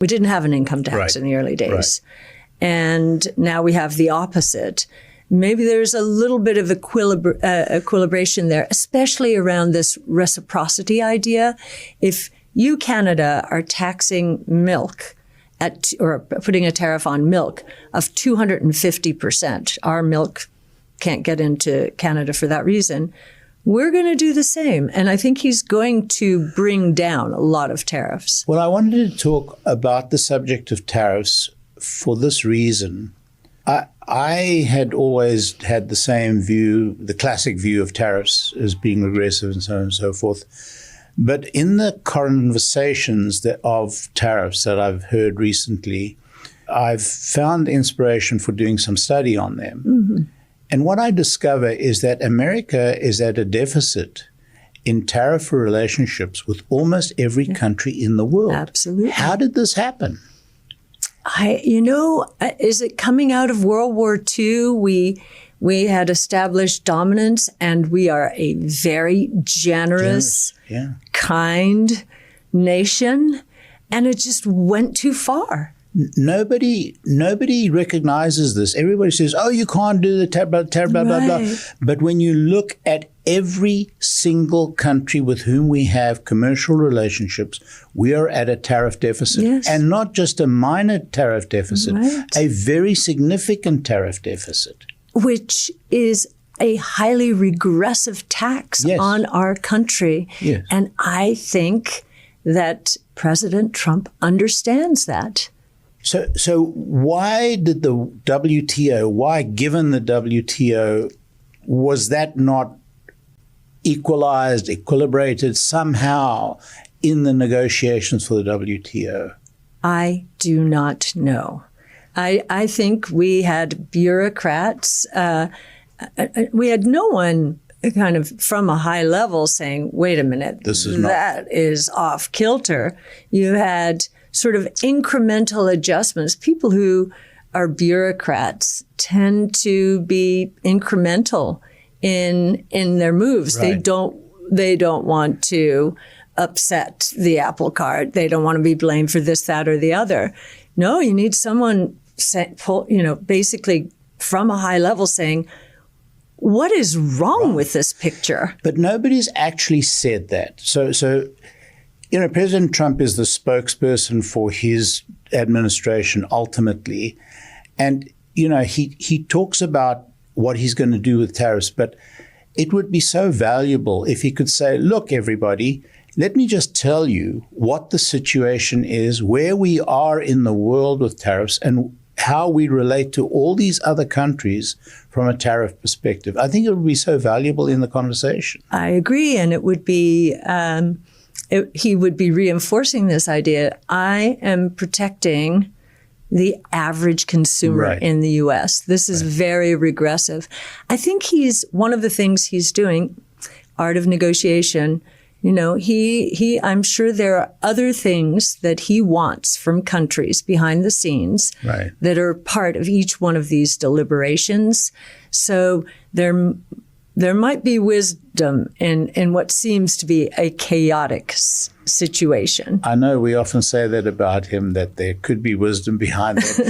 We didn't have an income tax in the early days. And now we have the opposite. Maybe there's a little bit of equilibration there, especially around this reciprocity idea. If you, Canada, are taxing milk or putting a tariff on milk of 250%, our milk can't get into Canada for that reason, we're going to do the same. And I think he's going to bring down a lot of tariffs. Well, I wanted to talk about the subject of tariffs for this reason. I had always had the same view, the classic view of tariffs as being regressive and so on and so forth. But in the conversations of tariffs that I've heard recently, I've found inspiration for doing some study on them. Mm-hmm. And what I discover is that America is at a deficit in tariff relationships with almost every country in the world. Absolutely. How did this happen? Is it coming out of World War II? We had established dominance, and we are a very generous, kind nation, and it just went too far. Nobody recognizes this. Everybody says, "Oh, you can't do the tariff, blah, blah, blah." But when you look at every single country with whom we have commercial relationships, we are at a tariff deficit. And not just a minor tariff deficit, a very significant tariff deficit. Which is a highly regressive tax on our country. And I think that President Trump understands that. So why did the WTO, given the WTO, was that not equilibrated somehow in the negotiations for the WTO? I do not know. I think we had bureaucrats. We had no one kind of from a high level saying, wait a minute, that is off kilter. You had sort of incremental adjustments. People who are bureaucrats tend to be incremental in their moves. They don't want to upset the apple cart. They don't want to be blamed for this, that, or the other. No, you need someone basically from a high level saying, what is wrong with this picture? But nobody's actually said that. So President Trump is the spokesperson for his administration ultimately. And, he talks about what he's going to do with tariffs, but it would be so valuable if he could say, look, everybody, let me just tell you what the situation is, where we are in the world with tariffs, and how we relate to all these other countries from a tariff perspective. I think it would be so valuable in the conversation. I agree. And it would be, he would be reinforcing this idea. I am protecting the average consumer in the U.S. This is very regressive. I think one of the things he's doing, art of negotiation, I'm sure there are other things that he wants from countries behind the scenes that are part of each one of these deliberations. So there might be wisdom in what seems to be a chaotic situation. I know we often say that about him, that there could be wisdom behind it.